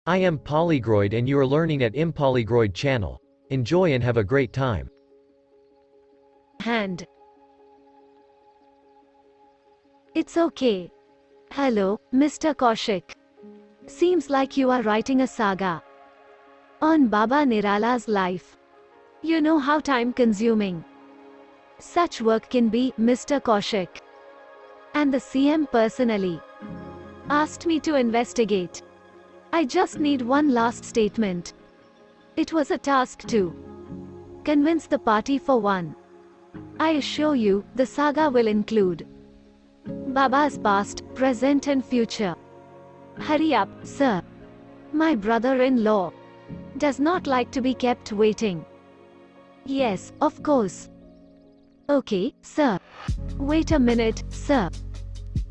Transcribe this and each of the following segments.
I am Polygroid and you are learning at Impolygroid channel. Enjoy and have a great time. Hand. It's okay. Hello, Mr. Kaushik. Seems like you are writing a saga on Baba Nirala's life. You know how time-consuming such work can be, Mr. Kaushik. And the CM personally asked me to investigate. I just need one last statement. It was a task to convince the party for one. I assure you, the saga will include Baba's past, present and future. Hurry up, sir. My brother-in-law does not like to be kept waiting. Yes, of course. Okay, sir. Wait a minute, sir.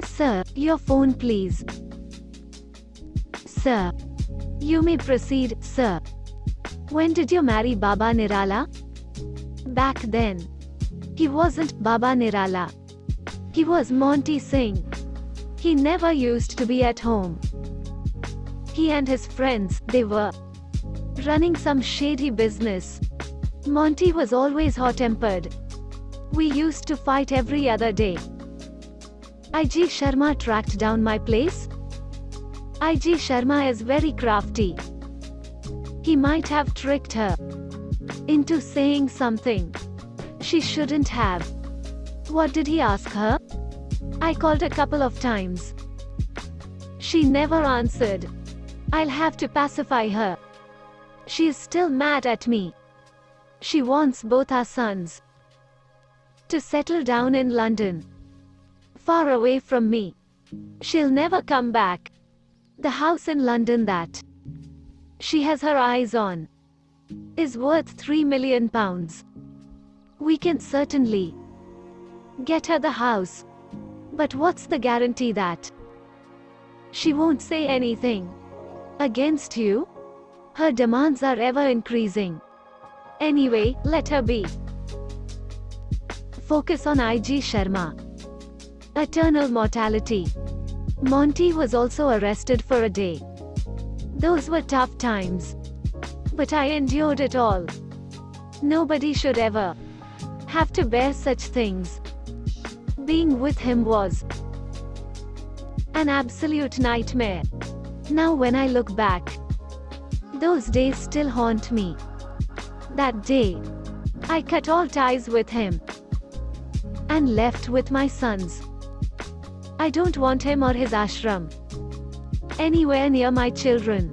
Sir, your phone please. Sir. You may proceed, sir. When did you marry Baba Nirala? Back then. He wasn't Baba Nirala. He was Monty Singh. He never used to be at home. He and his friends, they were running some shady business. Monty was always hot-tempered. We used to fight every other day. IG Sharma tracked down my place. IG Sharma is very crafty. He might have tricked her into saying something she shouldn't have. What did he ask her? I called a couple of times. She never answered. I'll have to pacify her. She is still mad at me. She wants both our sons to settle down in London, far away from me. She'll never come back. The house in London that she has her eyes on is worth £3 million. We can certainly get her the house. But what's the guarantee that she won't say anything against you? Her demands are ever increasing. Anyway, let her be. Focus on IG Sharma. Eternal mortality. Monty was also arrested for a day. Those were tough times. But I endured it all. Nobody should ever have to bear such things. Being with him was an absolute nightmare. Now when I look back, those days still haunt me. That day, I cut all ties with him and left with my sons. I don't want him or his ashram anywhere near my children.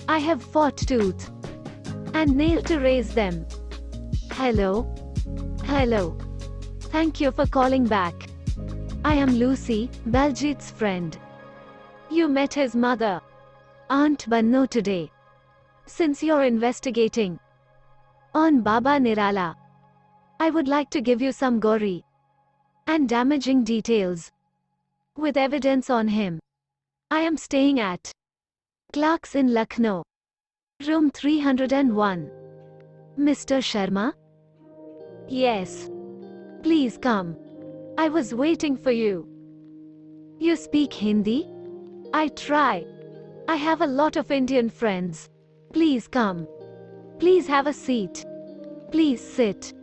I have fought tooth and nail to raise them. Hello? Hello. Thank you for calling back. I am Lucy, Baljit's friend. You met his mother, Aunt Banno, today. Since you're investigating on Baba Nirala, I would like to give you some gory and damaging details with evidence on him. I am staying at Clark's in Lucknow, room 301. Mr. Sharma? Yes. Please come. I was waiting for you. You speak Hindi? I try. I have a lot of Indian friends. Please come. Please have a seat. Please sit.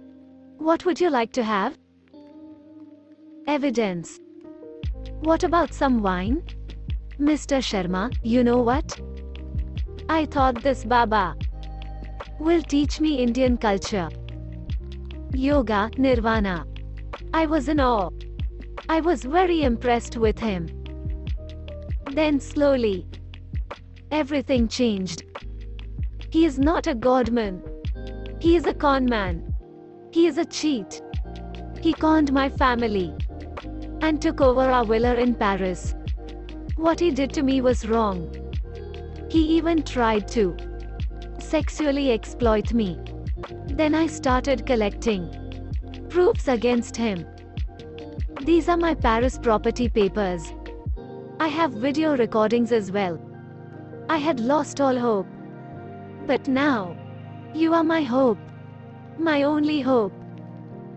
What would you like to have? Evidence. What about some wine? Mr. Sharma, you know what? I thought this Baba will teach me Indian culture. Yoga, Nirvana. I was in awe. I was very impressed with him. Then slowly, everything changed. He is not a godman. He is a con man. He is a cheat. He conned my family and took over our villa in Paris. What he did to me was wrong. He even tried to sexually exploit me. Then I started collecting proofs against him. These are my Paris property papers. I have video recordings as well. I had lost all hope. But now, you are my hope. My only hope.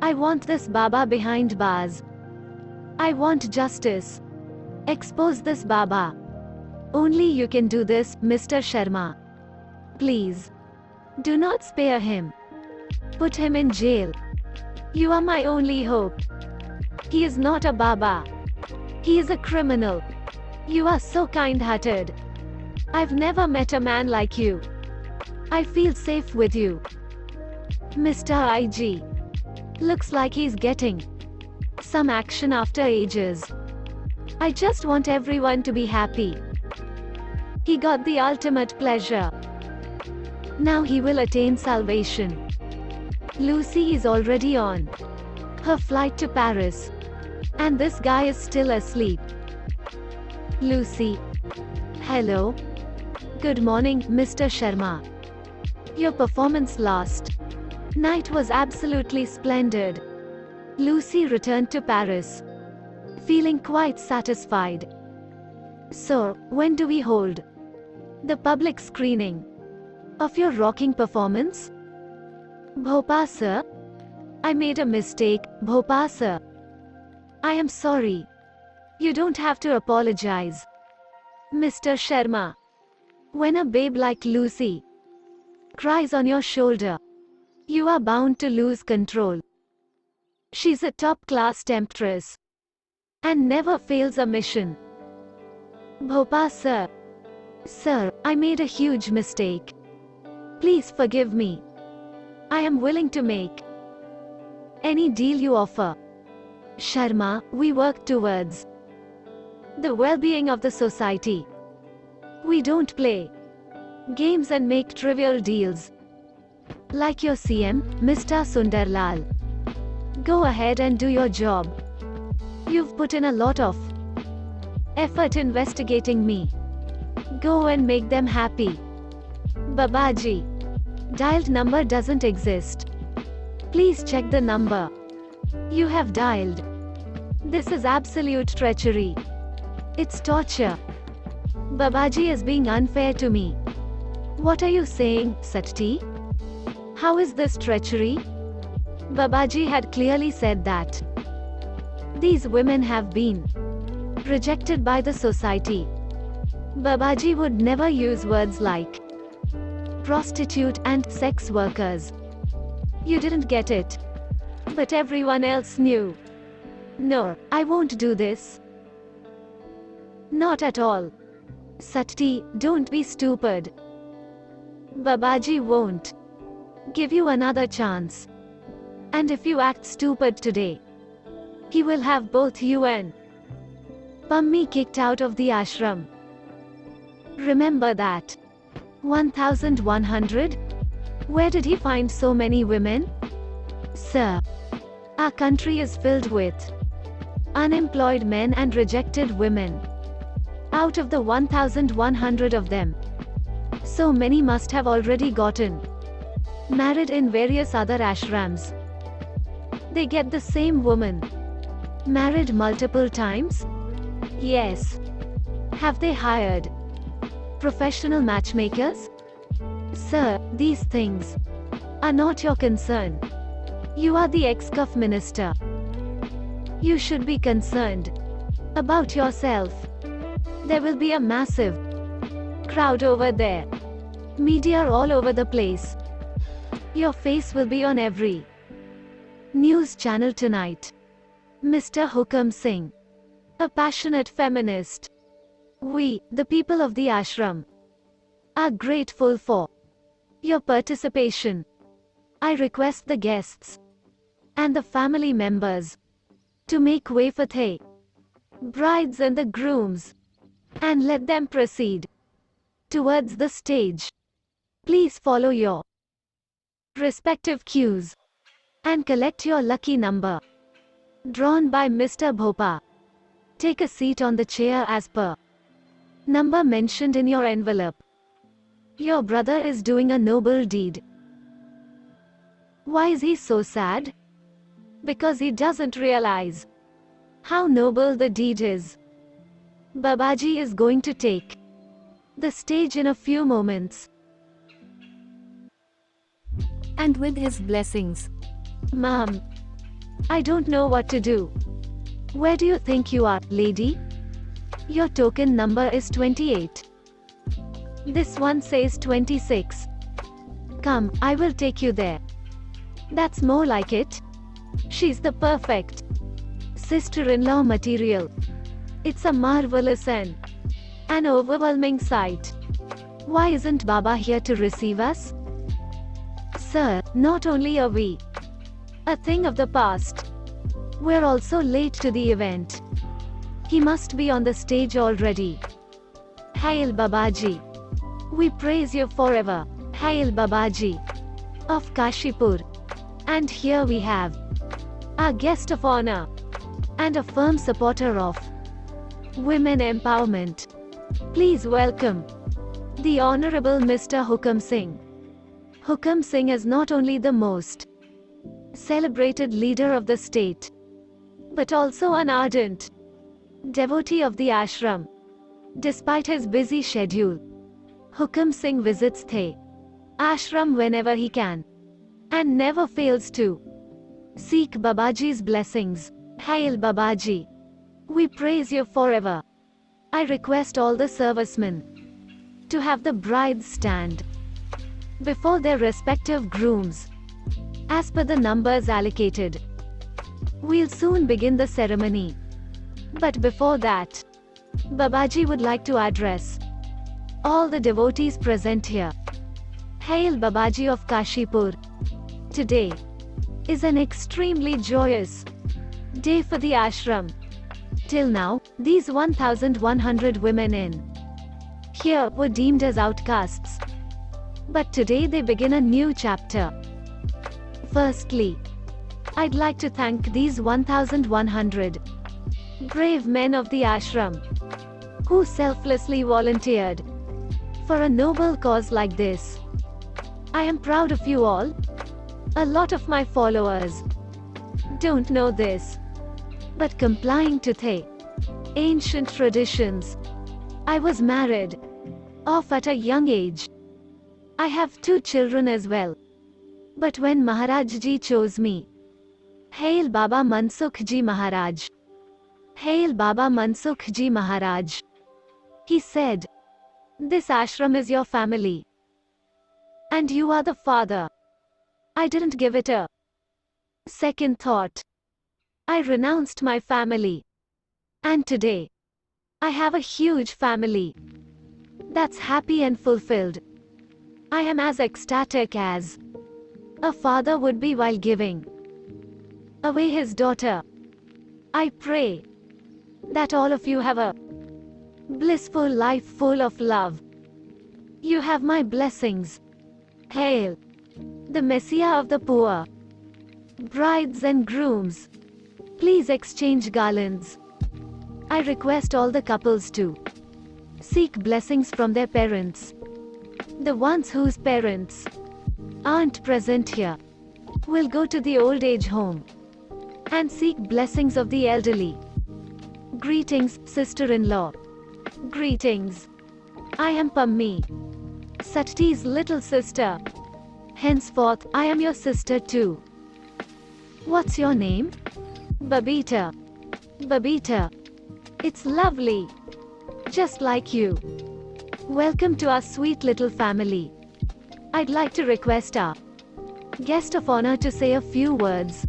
I want this Baba behind bars. I want justice. Expose this Baba. Only you can do this, Mr. Sharma. Please. Do not spare him. Put him in jail. You are my only hope. He is not a Baba. He is a criminal. You are so kind-hearted. I've never met a man like you. I feel safe with you. Mr. IG. Looks like he's getting some action after ages. I just want everyone to be happy. He got the ultimate pleasure. Now he will attain salvation. Lucy is already on her flight to Paris. And this guy is still asleep. Lucy. Hello. Good morning, Mr. Sharma. Your performance last night was absolutely splendid. Lucy returned to Paris, feeling quite satisfied. So, when do we hold the public screening of your rocking performance? Bhopa sir? I made a mistake, Bhopa sir. I am sorry. You don't have to apologize. Mr. Sharma. When a babe like Lucy cries on your shoulder, you are bound to lose control. She's a top-class temptress and never fails a mission. Bhopa sir. Sir, I made a huge mistake. Please forgive me. I am willing to make any deal you offer. Sharma, we work towards the well-being of the society. We don't play games and make trivial deals. Like your CM, Mr. Sundarlal. Go ahead and do your job. You've put in a lot of effort investigating me. Go and make them happy. Babaji. Dialed number doesn't exist. Please check the number you have dialed. This is absolute treachery. It's torture. Babaji is being unfair to me. What are you saying, Sati? How is this treachery? Babaji had clearly said that these women have been rejected by the society. Babaji would never use words like prostitute and sex workers. You didn't get it. But everyone else knew. No, I won't do this. Not at all. Sati, don't be stupid. Babaji won't give you another chance. And if you act stupid today, he will have both you and Pammi kicked out of the ashram. Remember that. 1100? Where did he find so many women? Sir, our country is filled with unemployed men and rejected women. Out of the 1100 of them, so many must have already gotten married in various other ashrams. They get the same woman married multiple times? Yes. Have they hired professional matchmakers? Sir, these things are not your concern. You are the ex-cuff minister. You should be concerned about yourself. There will be a massive crowd over there. Media all over the place. Your face will be on every news channel tonight. Mr. Hukam Singh, a passionate feminist. We, the people of the ashram, are grateful for your participation. I request the guests and the family members to make way for the brides and the grooms and let them proceed towards the stage. Please follow your respective cues and collect your lucky number drawn by Mr. Bhopa. Take a seat on the chair as per number mentioned in your envelope. Your brother is doing a noble deed. Why is he so sad? Because he doesn't realize how noble the deed is. Babaji is going to take the stage in a few moments. And with his blessings. Ma'am, I don't know what to do. Where do you think you are, lady? Your token number is 28. This one says 26. Come, I will take you there. That's more like it. She's the perfect sister-in-law material. It's a marvelous and an overwhelming sight. Why isn't Baba here to receive us? Sir, not only are we a thing of the past, we're also late to the event. He must be on the stage already. Hail Babaji. We praise you forever. Hail Babaji of Kashipur. And here we have our guest of honor and a firm supporter of women empowerment. Please welcome the Honorable Mr. Hukam Singh. Hukam Singh is not only the most celebrated leader of the state, but also an ardent devotee of the ashram. Despite his busy schedule, Hukam Singh visits the ashram whenever he can, and never fails to seek Babaji's blessings. Hail Babaji. We praise you forever. I request all the servicemen to have the brides stand before their respective grooms, as per the numbers allocated. We'll soon begin the ceremony. But before that, Babaji would like to address all the devotees present here. Hail Babaji of Kashipur. Today is an extremely joyous day for the ashram. Till now, these 1,100 women in here were deemed as outcasts. But today they begin a new chapter. Firstly, I'd like to thank these 1,100 brave men of the ashram who selflessly volunteered for a noble cause like this. I am proud of you all. A lot of my followers don't know this, but complying to the ancient traditions, I was married off at a young age. I have 2 children as well. But when Maharaj Ji chose me, Hail Baba Mansukh Ji Maharaj, Hail Baba Mansukh Ji Maharaj, he said, this ashram is your family, and you are the father. I didn't give it a second thought. I renounced my family, and today I have a huge family that's happy and fulfilled. I am as ecstatic as a father would be while giving away his daughter. I pray that all of you have a blissful life full of love. You have my blessings. Hail the Messiah of the poor. Brides and grooms, please exchange garlands. I request all the couples to seek blessings from their parents. The ones whose parents aren't present here will go to the old age home and seek blessings of the elderly. Greetings, sister-in-law. Greetings. I am Pammi, Satti's little sister. Henceforth, I am your sister too. What's your name? Babita. Babita. It's lovely. Just like you. Welcome to our sweet little family. I'd like to request our guest of honor to say a few words.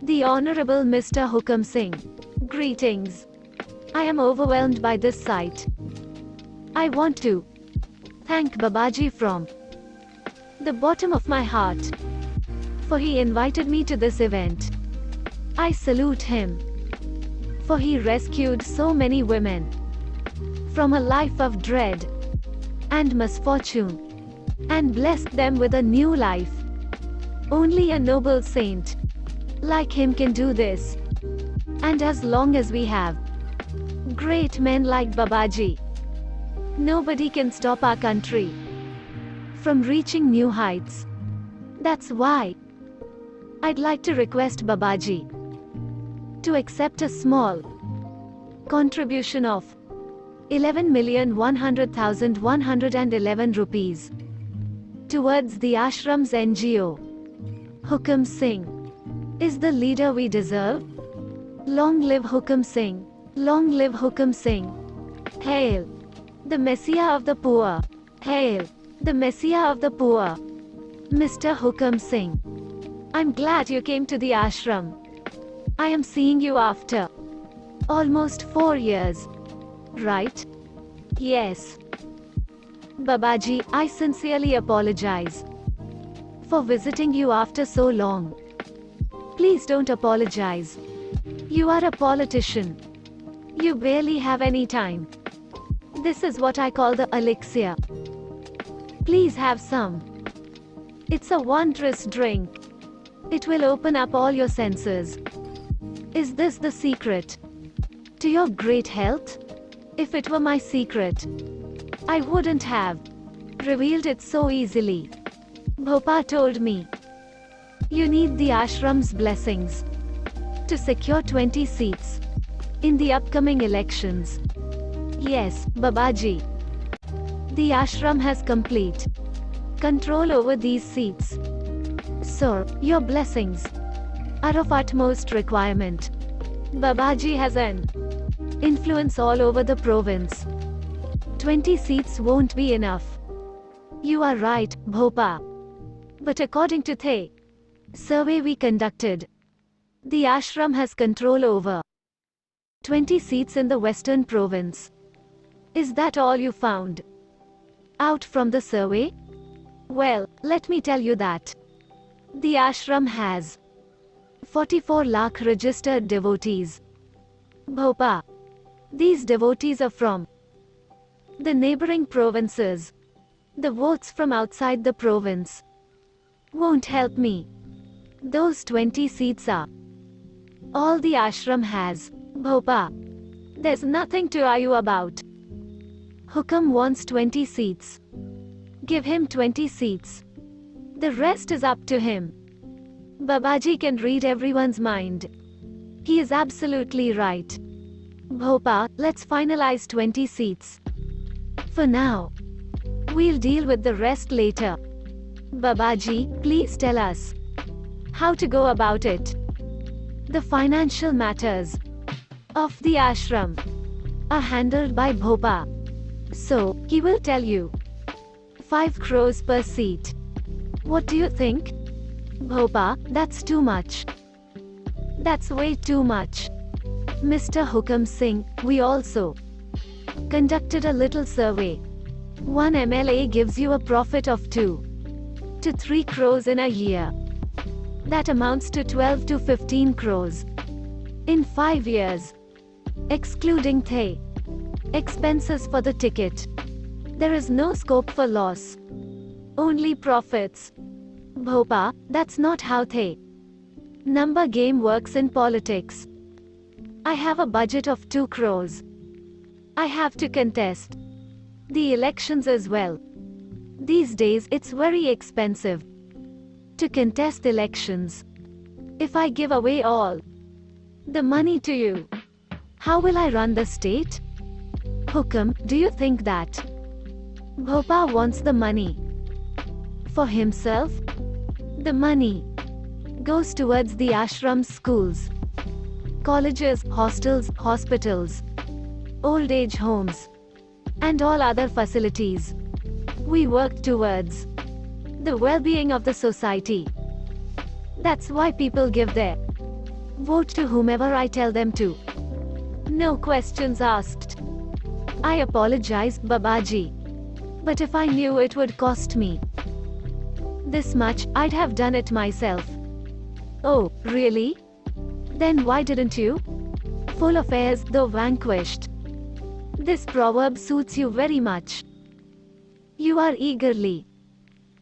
The Honorable Mr. Hukam Singh. Greetings. I am overwhelmed by this sight. I want to thank Babaji from the bottom of my heart, for he invited me to this event. I salute him, for he rescued so many women from a life of dread and misfortune, and blessed them with a new life. Only a noble saint like him can do this. And as long as we have great men like Babaji, nobody can stop our country from reaching new heights. That's why I'd like to request Babaji to accept a small contribution of 11,100,111 rupees towards the ashram's NGO. Hukam Singh is the leader we deserve. Long live Hukam Singh. Long live Hukam Singh. Hail the Messiah of the poor. Hail the Messiah of the poor. Mr. Hukam Singh, I'm glad you came to the ashram. I am seeing you after almost 4 years. Right? Yes. Babaji, I sincerely apologize for visiting you after so long. Please don't apologize. You are a politician. You barely have any time. This is what I call the elixir. Please have some. It's a wondrous drink. It will open up all your senses. Is this the secret to your great health? If it were my secret, I wouldn't have revealed it so easily. Bhopa told me you need the ashram's blessings to secure 20 seats in the upcoming elections. Yes, Babaji. The ashram has complete control over these seats. So, your blessings are of utmost requirement. Babaji has an influence all over the province. 20 seats won't be enough. You are right, Bhopa. But according to the survey we conducted, the ashram has control over 20 seats in the western province. Is that all you found out from the survey? Well, let me tell you that the ashram has 44 lakh registered devotees. Bhopa, these devotees are from the neighboring provinces. The votes from outside the province won't help me. Those 20 seats are all the ashram has. Bhopa, there's nothing to argue about. Hukam wants 20 seats. Give him 20 seats. The rest is up to him. Babaji can read everyone's mind. He is absolutely right. Bhopa, let's finalize 20 seats. For now, we'll deal with the rest later. Babaji, please tell us how to go about it. The financial matters of the ashram are handled by Bhopa. So, he will tell you. 5 crores per seat. What do you think? Bhopa, that's too much. That's way too much. Mr. Hukam Singh, we also conducted a little survey. 1 MLA gives you a profit of 2 to 3 crores in a year. That amounts to 12 to 15 crores in 5 years. Excluding the expenses for the ticket, there is no scope for loss. Only profits. Bhopa, that's not how the number game works in politics. I have a budget of 2 crores. I have to contest the elections as well. These days it's very expensive to contest elections. If I give away all the money to you, how will I run the state? Hukam, do you think that Bhopa wants the money for himself? The money goes towards the ashram schools, colleges, hostels, hospitals, old age homes, and all other facilities. We work towards the well-being of the society. That's why people give their vote to whomever I tell them to. No questions asked. I apologize, Babaji. But if I knew it would cost me this much, I'd have done it myself. Oh, really? Then why didn't you? Full of airs, though vanquished. This proverb suits you very much. You are eagerly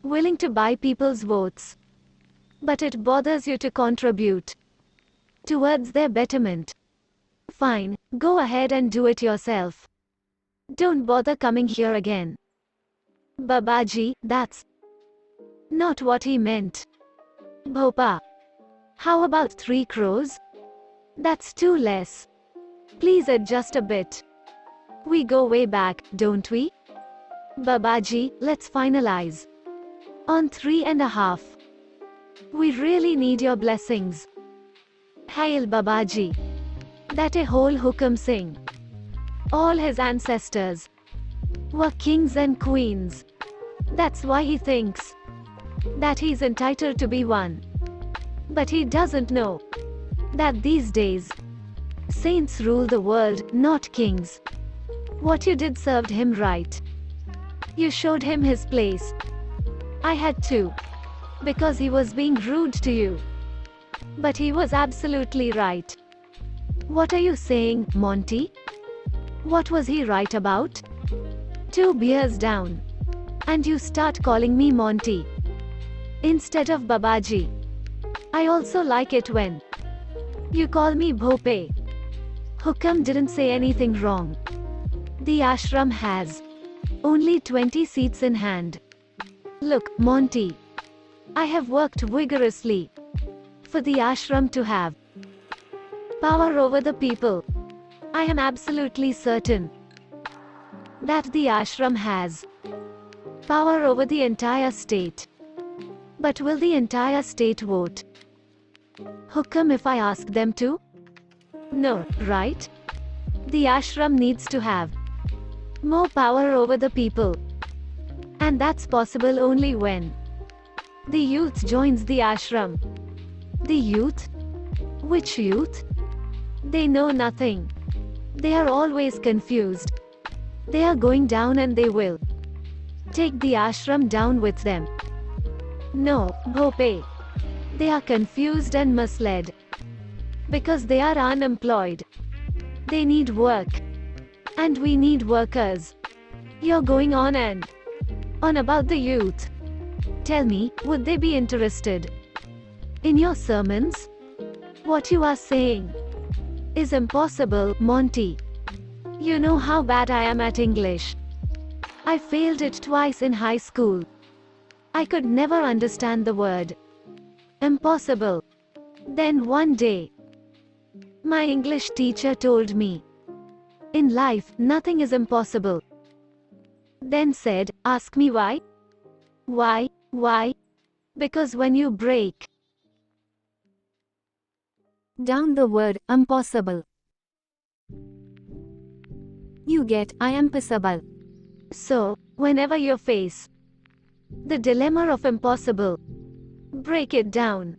willing to buy people's votes. But it bothers you to contribute towards their betterment. Fine, go ahead and do it yourself. Don't bother coming here again. Babaji, that's not what he meant. Bhopa, how about 3 crores? That's too less. Please adjust a bit. We go way back, don't we? Babaji, let's finalize on 3.5. We really need your blessings. Hail Babaji. That a whole Hukam Singh, all his ancestors, were kings and queens. That's why he thinks that he's entitled to be one. But he doesn't know that these days, saints rule the world, not kings. What you did served him right. You showed him his place. I had to, because he was being rude to you. But he was absolutely right. What are you saying, Monty? What was he right about? 2 beers down, and you start calling me Monty instead of Babaji. I also like it when you call me Bhope. Hukam didn't say anything wrong. The ashram has only 20 seats in hand. Look, Monty, I have worked vigorously for the ashram to have power over the people. I am absolutely certain that the ashram has power over the entire state. But will the entire state vote Hukam if I ask them to? No, right? The ashram needs to have more power over the people. And that's possible only when the youth joins the ashram. The youth? Which youth? They know nothing. They are always confused. They are going down and they will take the ashram down with them. No, Bhope. They are confused and misled. Because they are unemployed. They need work. And we need workers. You're going on and on about the youth. Tell me, would they be interested in your sermons? What you are saying is impossible, Monty. You know how bad I am at English. I failed it twice in high school. I could never understand the word impossible. Then one day, my English teacher told me, in life, nothing is impossible. Then said, ask me why? Why? Because when you break down the word impossible, you get I am possible. So, whenever you face the dilemma of impossible, break it down.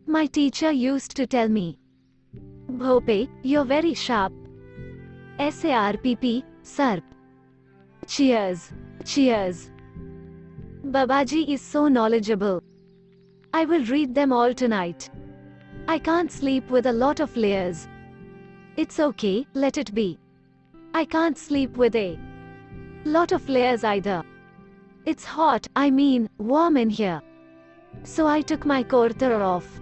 My teacher used to tell me, Bhope, you're very sharp. SARPP, SARP. Cheers. Cheers. Babaji is so knowledgeable. I will read them all tonight. I can't sleep with a lot of layers. It's okay, let it be. I can't sleep with a lot of layers either. It's hot, I mean, warm in here. So I took my kurta off.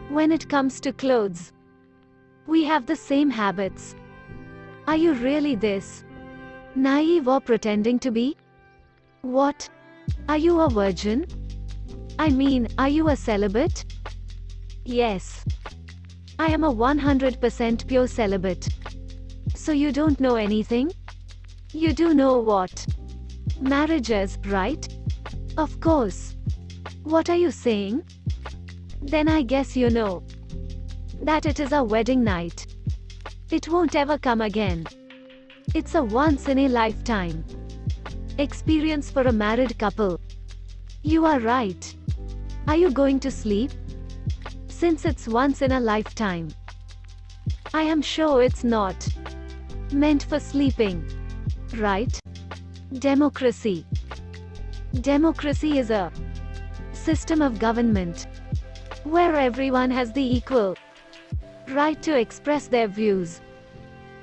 When it comes to clothes, we have the same habits. Are you really this naive or pretending to be? What? Are you a virgin? I mean, are you a celibate? Yes. I am a 100% pure celibate. So you don't know anything? You do know what marriage is, right? Of course. What are you saying? Then I guess you know that it is a wedding night. It won't ever come again. It's a once-in-a-lifetime experience for a married couple. You are right. Are you going to sleep? Since it's once in a lifetime, I am sure it's not meant for sleeping, right? Democracy. Democracy is a system of government where everyone has the equal right to express their views,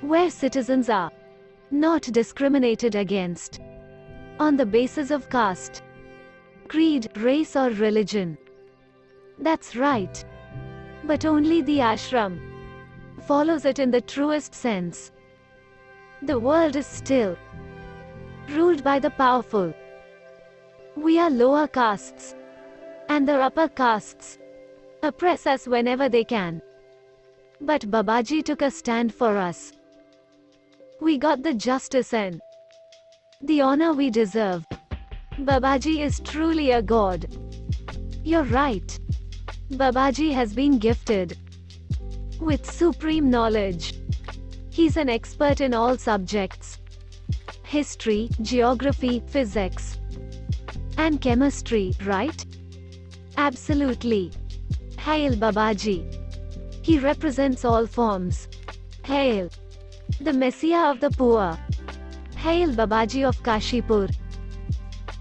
where citizens are not discriminated against on the basis of caste, creed, race or religion. That's right. But only the ashram follows it in the truest sense. The world is still ruled by the powerful. We are lower castes, and the upper castes oppress us whenever they can. But Babaji took a stand for us. We got the justice and the honor we deserve. Babaji is truly a god. You're right. Babaji has been gifted with supreme knowledge. He's an expert in all subjects: history, geography, physics, and chemistry, right? Absolutely. Hail Babaji. He represents all forms. Hail the Messiah of the poor. Hail Babaji of Kashipur.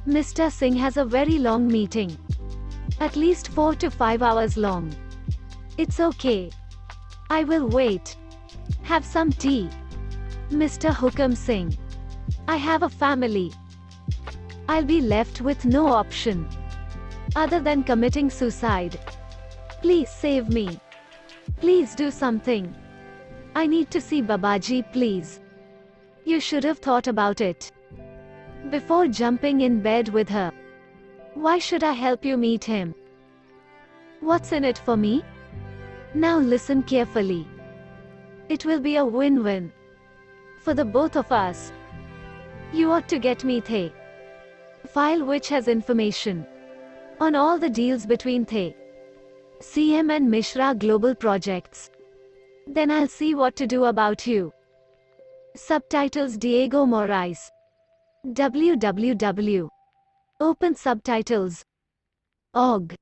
Mr. Singh has a very long meeting. At least 4 to 5 hours long. It's okay. I will wait. Have some tea. Mr. Hukam Singh. I have a family. I'll be left with no option other than committing suicide. Please save me. Please do something. I need to see Babaji, please. You should have thought about it before jumping in bed with her. Why should I help you meet him? What's in it for me? Now listen carefully. It will be a win-win for the both of us. You ought to get me the file which has information on all the deals between the CM and Mishra Global Projects. Then I'll see what to do about you. Subtitles Diego Moraes. www.opensubtitles.org